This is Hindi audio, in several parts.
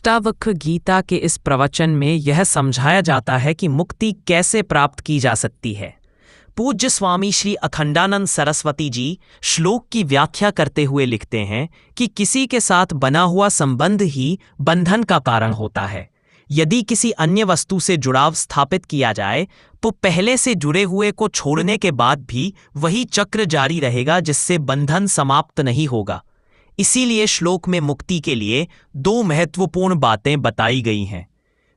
अष्टावक्र गीता के इस प्रवचन में यह समझाया जाता है कि मुक्ति कैसे प्राप्त की जा सकती है। पूज्य स्वामी श्री अखंडानंद सरस्वती जी श्लोक की व्याख्या करते हुए लिखते हैं कि किसी के साथ बना हुआ संबंध ही बंधन का कारण होता है। यदि किसी अन्य वस्तु से जुड़ाव स्थापित किया जाए तो पहले से जुड़े हुए को छोड़ने के बाद भी वही चक्र जारी रहेगा, जिससे बंधन समाप्त नहीं होगा। इसीलिए श्लोक में मुक्ति के लिए दो महत्वपूर्ण बातें बताई गई हैं।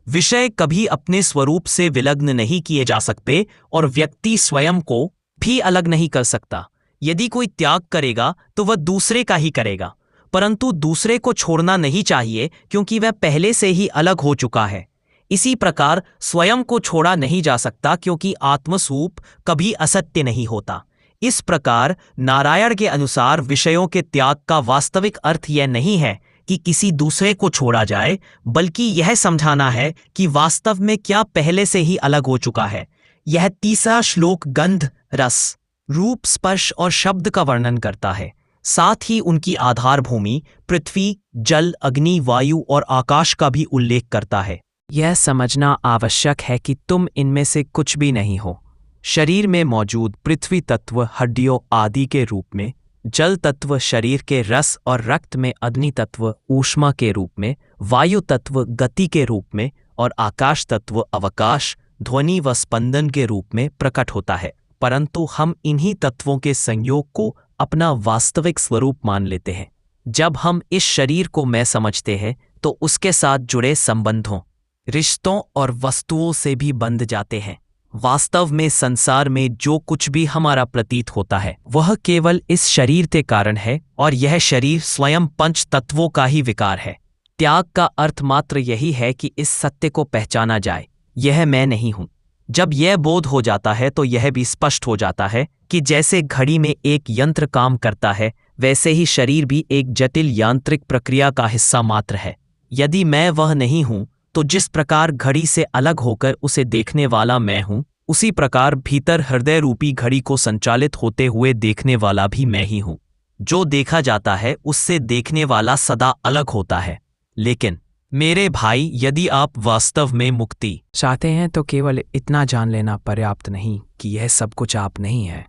विषय कभी अपने स्वरूप से विलग्न नहीं किए जा सकते और व्यक्ति स्वयं को भी अलग नहीं कर सकता। यदि कोई त्याग करेगा तो वह दूसरे का ही करेगा, परंतु दूसरे को छोड़ना नहीं चाहिए क्योंकि वह पहले से ही अलग हो चुका है। इसी प्रकार स्वयं को छोड़ा नहीं जा सकता क्योंकि आत्मस्वरूप कभी असत्य नहीं होता। इस प्रकार नारायण के अनुसार विषयों के त्याग का वास्तविक अर्थ यह नहीं है कि किसी दूसरे को छोड़ा जाए, बल्कि यह समझाना है कि वास्तव में क्या पहले से ही अलग हो चुका है। यह तीसरा श्लोक गंध, रस, रूप, स्पर्श और शब्द का वर्णन करता है, साथ ही उनकी आधार भूमि पृथ्वी, जल, अग्नि, वायु और आकाश का भी उल्लेख करता है। यह समझना आवश्यक है कि तुम इनमें से कुछ भी नहीं हो। शरीर में मौजूद पृथ्वी तत्व हड्डियों आदि के रूप में, जल तत्व शरीर के रस और रक्त में, अग्नि तत्व ऊष्मा के रूप में, वायु तत्व गति के रूप में और आकाश तत्व अवकाश, ध्वनि व स्पंदन के रूप में प्रकट होता है। परंतु हम इन्हीं तत्वों के संयोग को अपना वास्तविक स्वरूप मान लेते हैं। जब हम इस शरीर को मैं समझते हैं तो उसके साथ जुड़े संबंधों, रिश्तों और वस्तुओं से भी बंध जाते हैं। वास्तव में संसार में जो कुछ भी हमारा प्रतीत होता है वह केवल इस शरीर के कारण है और यह शरीर स्वयं पंच तत्वों का ही विकार है। त्याग का अर्थ मात्र यही है कि इस सत्य को पहचाना जाए, यह मैं नहीं हूं। जब यह बोध हो जाता है तो यह भी स्पष्ट हो जाता है कि जैसे घड़ी में एक यंत्र काम करता है, वैसे ही शरीर भी एक जटिल यांत्रिक प्रक्रिया का हिस्सा मात्र है। यदि मैं वह नहीं हूं तो जिस प्रकार घड़ी से अलग होकर उसे देखने वाला मैं हूं, उसी प्रकार भीतर हृदय रूपी घड़ी को संचालित होते हुए देखने वाला भी मैं ही हूं। जो देखा जाता है उससे देखने वाला सदा अलग होता है। लेकिन मेरे भाई, यदि आप वास्तव में मुक्ति चाहते हैं तो केवल इतना जान लेना पर्याप्त नहीं कि यह सब कुछ आप नहीं है,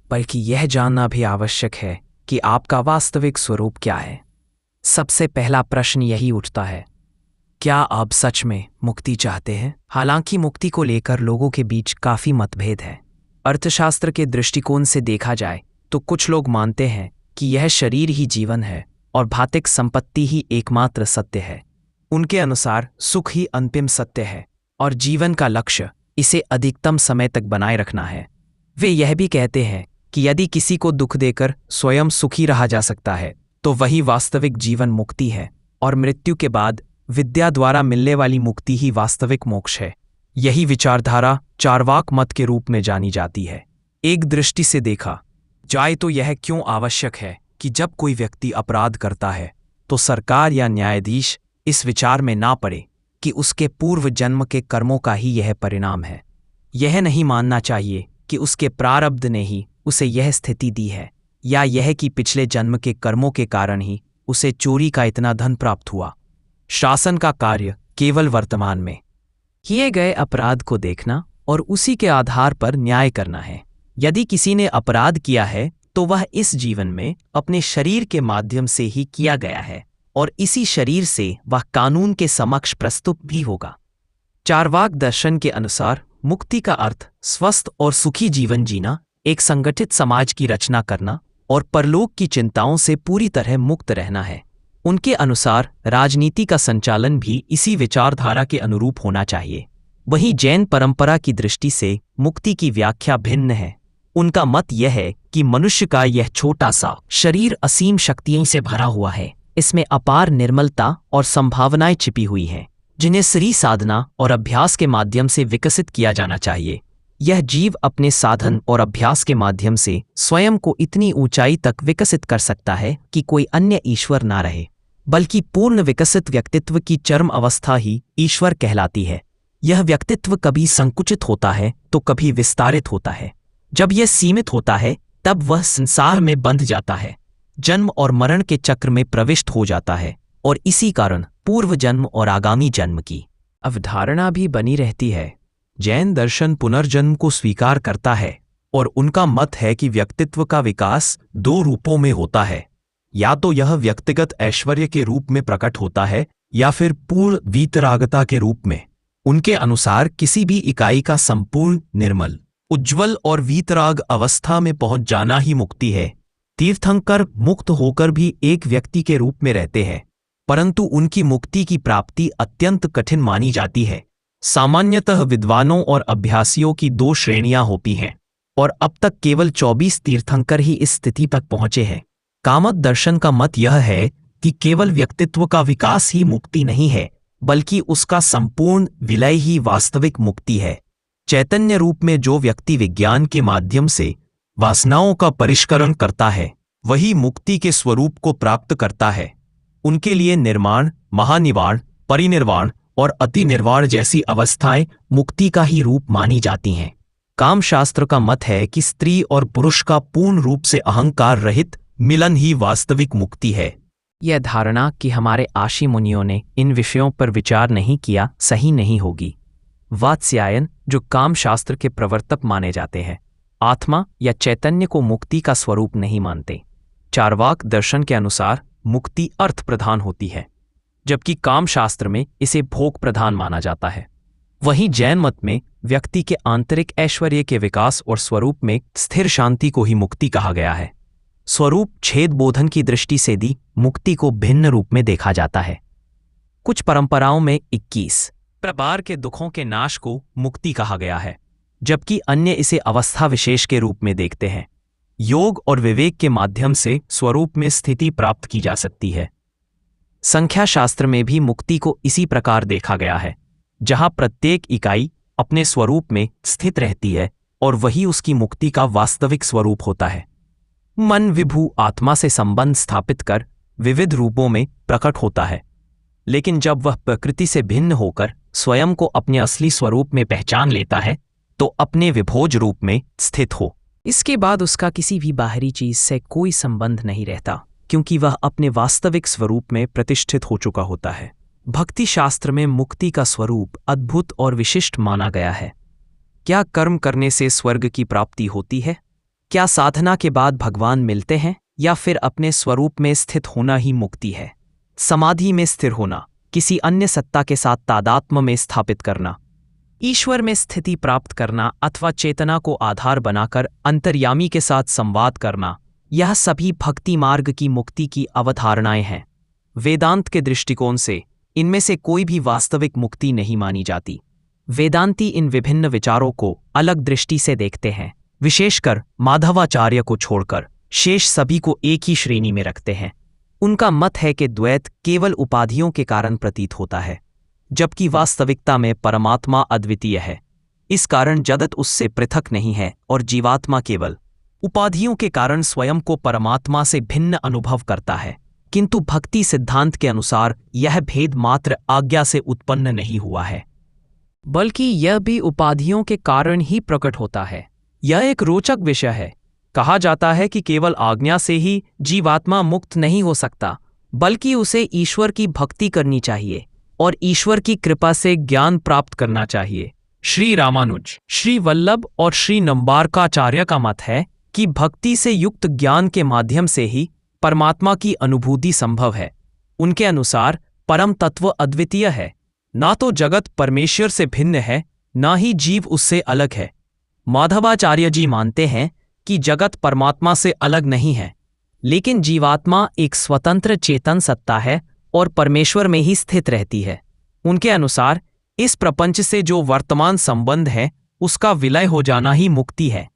बल्कि यह जानना भी आवश्यक है कि आपका वास्तविक स्वरूप क्या है। सबसे पहला प्रश्न यही उठता है, क्या आप सच में मुक्ति चाहते हैं? हालांकि मुक्ति को लेकर लोगों के बीच काफी मतभेद है। अर्थशास्त्र के दृष्टिकोण से देखा जाए तो कुछ लोग मानते हैं कि यह शरीर ही जीवन है और भौतिक संपत्ति ही एकमात्र सत्य है। उनके अनुसार सुख ही अंतिम सत्य है और जीवन का लक्ष्य इसे अधिकतम समय तक बनाए रखना है। वे यह भी कहते हैं कि यदि किसी को दुख देकर स्वयं सुखी रहा जा सकता है तो वही वास्तविक जीवन मुक्ति है और मृत्यु के बाद विद्या द्वारा मिलने वाली मुक्ति ही वास्तविक मोक्ष है। यही विचारधारा चार्वाक मत के रूप में जानी जाती है। एक दृष्टि से देखा जाए तो यह क्यों आवश्यक है कि जब कोई व्यक्ति अपराध करता है तो सरकार या न्यायाधीश इस विचार में ना पड़े कि उसके पूर्व जन्म के कर्मों का ही यह परिणाम है। यह नहीं मानना चाहिए कि उसके प्रारब्ध ने ही उसे यह स्थिति दी है, या यह कि पिछले जन्म के कर्मों के कारण ही उसे चोरी का इतना धन प्राप्त हुआ। शासन का कार्य केवल वर्तमान में किए गए अपराध को देखना और उसी के आधार पर न्याय करना है। यदि किसी ने अपराध किया है तो वह इस जीवन में अपने शरीर के माध्यम से ही किया गया है और इसी शरीर से वह कानून के समक्ष प्रस्तुत भी होगा। चार्वाक दर्शन के अनुसार मुक्ति का अर्थ स्वस्थ और सुखी जीवन जीना, एक संगठित समाज की रचना करना और परलोक की चिंताओं से पूरी तरह मुक्त रहना है। उनके अनुसार राजनीति का संचालन भी इसी विचारधारा के अनुरूप होना चाहिए। वहीं जैन परंपरा की दृष्टि से मुक्ति की व्याख्या भिन्न है। उनका मत यह है कि मनुष्य का यह छोटा सा शरीर असीम शक्तियों से भरा हुआ है। इसमें अपार निर्मलता और संभावनाएं छिपी हुई हैं, जिन्हें श्री साधना और अभ्यास के माध्यम से विकसित किया जाना चाहिए। यह जीव अपने साधन और अभ्यास के माध्यम से स्वयं को इतनी ऊंचाई तक विकसित कर सकता है कि कोई अन्य ईश्वर ना रहे, बल्कि पूर्ण विकसित व्यक्तित्व की चरम अवस्था ही ईश्वर कहलाती है। यह व्यक्तित्व कभी संकुचित होता है तो कभी विस्तारित होता है। जब यह सीमित होता है तब वह संसार में बंध जाता है, जन्म और मरण के चक्र में प्रविष्ट हो जाता है और इसी कारण पूर्व जन्म और आगामी जन्म की अवधारणा भी बनी रहती है। जैन दर्शन पुनर्जन्म को स्वीकार करता है और उनका मत है कि व्यक्तित्व का विकास दो रूपों में होता है, या तो यह व्यक्तिगत ऐश्वर्य के रूप में प्रकट होता है या फिर पूर्ण वीतरागता के रूप में। उनके अनुसार किसी भी इकाई का संपूर्ण निर्मल, उज्ज्वल और वीतराग अवस्था में पहुंच जाना ही मुक्ति है। तीर्थंकर मुक्त होकर भी एक व्यक्ति के रूप में रहते हैं, परंतु उनकी मुक्ति की प्राप्ति अत्यंत कठिन मानी जाती है। सामान्यतः विद्वानों और अभ्यासियों की दो श्रेणियां होती हैं और अब तक केवल 24 तीर्थंकर ही इस स्थिति तक पहुंचे हैं। कामत दर्शन का मत यह है कि केवल व्यक्तित्व का विकास ही मुक्ति नहीं है, बल्कि उसका संपूर्ण विलय ही वास्तविक मुक्ति है। चैतन्य रूप में जो व्यक्ति विज्ञान के माध्यम से वासनाओं का परिष्करण करता है, वही मुक्ति के स्वरूप को प्राप्त करता है। उनके लिए निर्माण, महानिर्वाण, परिनिर्वाण और अतिनिर्वाण जैसी अवस्थाएं मुक्ति का ही रूप मानी जाती हैं। कामशास्त्र का मत है कि स्त्री और पुरुष का पूर्ण रूप से अहंकार रहित मिलन ही वास्तविक मुक्ति है। यह धारणा कि हमारे आशी मुनियों ने इन विषयों पर विचार नहीं किया सही नहीं होगी। वात्स्यायन, जो कामशास्त्र के प्रवर्तक माने जाते हैं, आत्मा या चैतन्य को मुक्ति का स्वरूप नहीं मानते। चार्वाक दर्शन के अनुसार मुक्ति अर्थ प्रधान होती है, जबकि कामशास्त्र में इसे भोग प्रधान माना जाता है। वहीं जैन मत में व्यक्ति के आंतरिक ऐश्वर्य के विकास और स्वरूप में स्थिर शांति को ही मुक्ति कहा गया है। स्वरूप छेद बोधन की दृष्टि से भी मुक्ति को भिन्न रूप में देखा जाता है। कुछ परंपराओं में 21 प्रकार के दुखों के नाश को मुक्ति कहा गया है, जबकि अन्य इसे अवस्था विशेष के रूप में देखते हैं। योग और विवेक के माध्यम से स्वरूप में स्थिति प्राप्त की जा सकती है। संख्या शास्त्र में भी मुक्ति को इसी प्रकार देखा गया है, जहां प्रत्येक इकाई अपने स्वरूप में स्थित रहती है और वही उसकी मुक्ति का वास्तविक स्वरूप होता है। मन विभू आत्मा से संबंध स्थापित कर विविध रूपों में प्रकट होता है, लेकिन जब वह प्रकृति से भिन्न होकर स्वयं को अपने असली स्वरूप में पहचान लेता है तो अपने विभोज रूप में स्थित हो। इसके बाद उसका किसी भी बाहरी चीज से कोई संबंध नहीं रहता, क्योंकि वह अपने वास्तविक स्वरूप में प्रतिष्ठित हो चुका होता है। भक्ति शास्त्र में मुक्ति का स्वरूप अद्भुत और विशिष्ट माना गया है। क्या कर्म करने से स्वर्ग की प्राप्ति होती है? क्या साधना के बाद भगवान मिलते हैं, या फिर अपने स्वरूप में स्थित होना ही मुक्ति है? समाधि में स्थिर होना, किसी अन्य सत्ता के साथ तादात्म्य में स्थापित करना, ईश्वर में स्थिति प्राप्त करना अथवा चेतना को आधार बनाकर अंतर्यामी के साथ संवाद करना, यह सभी भक्ति मार्ग की मुक्ति की अवधारणाएं हैं। वेदांत के दृष्टिकोण से इनमें से कोई भी वास्तविक मुक्ति नहीं मानी जाती। वेदांती इन विभिन्न विचारों को अलग दृष्टि से देखते हैं, विशेषकर माधवाचार्य को छोड़कर शेष सभी को एक ही श्रेणी में रखते हैं। उनका मत है कि द्वैत केवल उपाधियों के कारण प्रतीत होता है, जबकि वास्तविकता में परमात्मा अद्वितीय है। इस कारण जगत उससे पृथक नहीं है और जीवात्मा केवल उपाधियों के कारण स्वयं को परमात्मा से भिन्न अनुभव करता है। किंतु भक्ति सिद्धांत के अनुसार यह भेद मात्र आज्ञा से उत्पन्न नहीं हुआ है, बल्कि यह भी उपाधियों के कारण ही प्रकट होता है। यह एक रोचक विषय है। कहा जाता है कि केवल आज्ञा से ही जीवात्मा मुक्त नहीं हो सकता, बल्कि उसे ईश्वर की भक्ति करनी चाहिए और ईश्वर की कृपा से ज्ञान प्राप्त करना चाहिए। श्री रामानुज, श्री वल्लभ और श्री नंबारकाचार्य का मत है कि भक्ति से युक्त ज्ञान के माध्यम से ही परमात्मा की अनुभूति संभव है। उनके अनुसार परम तत्व अद्वितीय है, ना तो जगत परमेश्वर से भिन्न है, ना ही जीव उससे अलग है। माधवाचार्य जी मानते हैं कि जगत परमात्मा से अलग नहीं है, लेकिन जीवात्मा एक स्वतंत्र चेतन सत्ता है और परमेश्वर में ही स्थित रहती है। उनके अनुसार इस प्रपंच से जो वर्तमान संबंध है उसका विलय हो जाना ही मुक्ति है।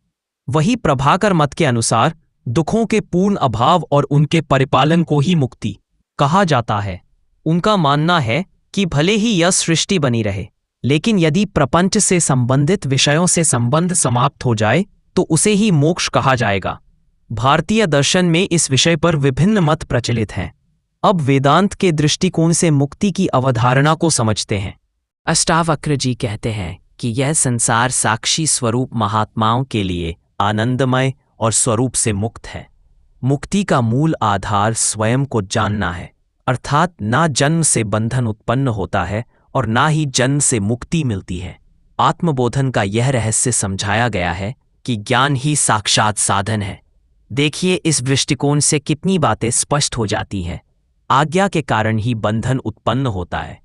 वही प्रभाकर मत के अनुसार दुखों के पूर्ण अभाव और उनके परिपालन को ही मुक्ति कहा जाता है। उनका मानना है कि भले ही यह सृष्टि बनी रहे, लेकिन यदि प्रपंच से संबंधित विषयों से संबंध समाप्त हो जाए तो उसे ही मोक्ष कहा जाएगा। भारतीय दर्शन में इस विषय पर विभिन्न मत प्रचलित हैं। अब वेदांत के दृष्टिकोण से मुक्ति की अवधारणा को समझते हैं। अष्टावक्र जी कहते हैं कि यह संसार साक्षी स्वरूप महात्माओं के लिए आनंदमय और स्वरूप से मुक्त है। मुक्ति का मूल आधार स्वयं को जानना है, अर्थात ना जन्म से बंधन उत्पन्न होता है और ना ही जन्म से मुक्ति मिलती है। आत्मबोधन का यह रहस्य समझाया गया है कि ज्ञान ही साक्षात साधन है। देखिए, इस दृष्टिकोण से कितनी बातें स्पष्ट हो जाती हैं। आज्ञा के कारण ही बंधन उत्पन्न होता है,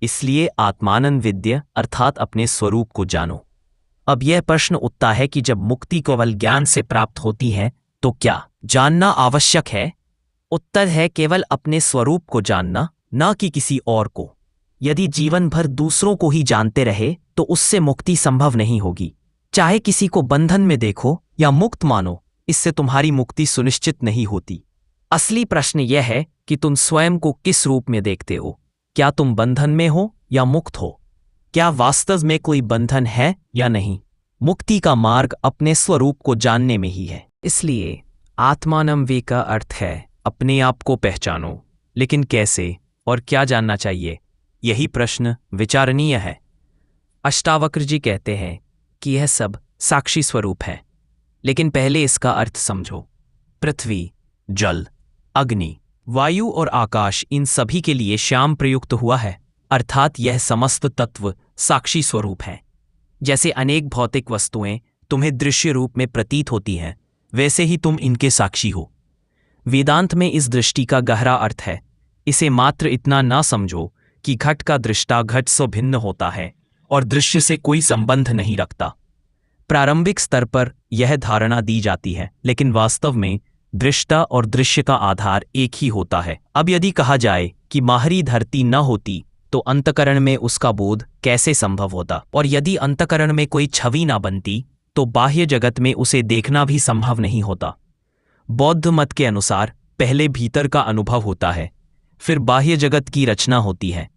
इसलिए आत्मानं विद्य अर्थात अपने स्वरूप को जानो। अब यह प्रश्न उठता है कि जब मुक्ति केवल ज्ञान से प्राप्त होती है तो क्या जानना आवश्यक है? उत्तर है केवल अपने स्वरूप को जानना, न कि किसी और को। यदि जीवन भर दूसरों को ही जानते रहे तो उससे मुक्ति संभव नहीं होगी। चाहे किसी को बंधन में देखो या मुक्त मानो, इससे तुम्हारी मुक्ति सुनिश्चित नहीं होती। असली प्रश्न यह है कि तुम स्वयं को किस रूप में देखते हो। क्या तुम बंधन में हो या मुक्त हो? क्या वास्तव में कोई बंधन है या नहीं? मुक्ति का मार्ग अपने स्वरूप को जानने में ही है। इसलिए आत्मानं वे का अर्थ है अपने आप को पहचानो। लेकिन कैसे और क्या जानना चाहिए, यही प्रश्न विचारणीय है। अष्टावक्र जी कहते हैं कि यह सब साक्षी स्वरूप है, लेकिन पहले इसका अर्थ समझो। पृथ्वी, जल, अग्नि, वायु और आकाश, इन सभी के लिए श्याम प्रयुक्त हुआ है, अर्थात यह समस्त तत्व साक्षी स्वरूप है। जैसे अनेक भौतिक वस्तुएं तुम्हें दृश्य रूप में प्रतीत होती हैं, वैसे ही तुम इनके साक्षी हो। वेदांत में इस दृष्टि का गहरा अर्थ है। इसे मात्र इतना ना समझो कि घट का दृष्टा घट से भिन्न होता है और दृश्य से कोई संबंध नहीं रखता। प्रारंभिक स्तर पर यह धारणा दी जाती है, लेकिन वास्तव में दृष्टा और दृश्य का आधार एक ही होता है। अब यदि कहा जाए कि बाहरी धरती न होती तो अंतकरण में उसका बोध कैसे संभव होता, और यदि अंतकरण में कोई छवि ना बनती तो बाह्य जगत में उसे देखना भी संभव नहीं होता। बौद्ध मत के अनुसार पहले भीतर का अनुभव होता है, फिर बाह्य जगत की रचना होती है।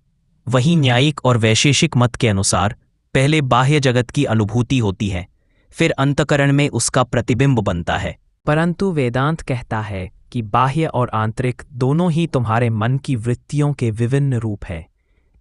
वहीं न्यायिक और वैशेषिक मत के अनुसार पहले बाह्य जगत की अनुभूति होती है, फिर अंतकरण में उसका प्रतिबिंब बनता है। परंतु वेदांत कहता है कि बाह्य और आंतरिक दोनों ही तुम्हारे मन की वृत्तियों के विभिन्न रूप है।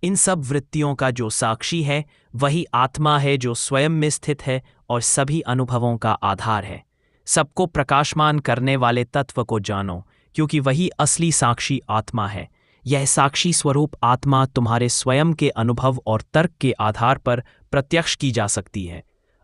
इन सब वृत्तियों का जो साक्षी है वही आत्मा है, जो स्वयं में स्थित है और सभी अनुभवों का आधार है। सबको प्रकाशमान करने वाले तत्व को जानो, क्योंकि वही असली साक्षी आत्मा है। यह साक्षी स्वरूप आत्मा तुम्हारे स्वयं के अनुभव और तर्क के आधार पर प्रत्यक्ष की जा सकती है।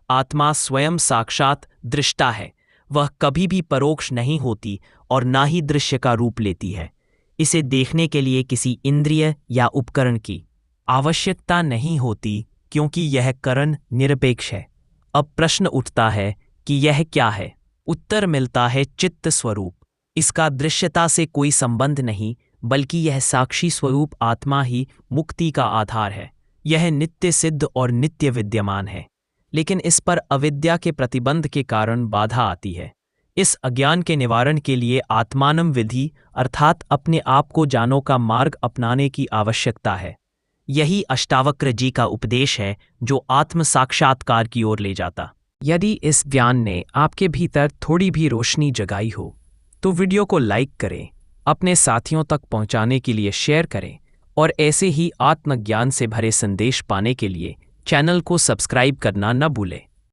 आत्मा स्वयं साक्षात दृष्टा है, वह कभी भी परोक्ष नहीं होती और ना ही दृश्य का रूप लेती है। इसे देखने के लिए किसी इंद्रिय या उपकरण की आवश्यकता नहीं होती, क्योंकि यह करण निरपेक्ष है। अब प्रश्न उठता है कि यह क्या है? उत्तर मिलता है चित्त स्वरूप। इसका दृश्यता से कोई संबंध नहीं, बल्कि यह साक्षी स्वरूप आत्मा ही मुक्ति का आधार है। यह नित्य सिद्ध और नित्य विद्यमान है, लेकिन इस पर अविद्या के प्रतिबंध के कारण बाधा आती है। इस अज्ञान के निवारण के लिए आत्मानं विधि अर्थात अपने आप को जानो का मार्ग अपनाने की आवश्यकता है। यही अष्टावक्र जी का उपदेश है जो आत्म साक्षात्कार की ओर ले जाता। यदि इस ज्ञान ने आपके भीतर थोड़ी भी रोशनी जगाई हो तो वीडियो को लाइक करें, अपने साथियों तक पहुंचाने के लिए शेयर करें और ऐसे ही आत्मज्ञान से भरे संदेश पाने के लिए चैनल को सब्सक्राइब करना न भूलें।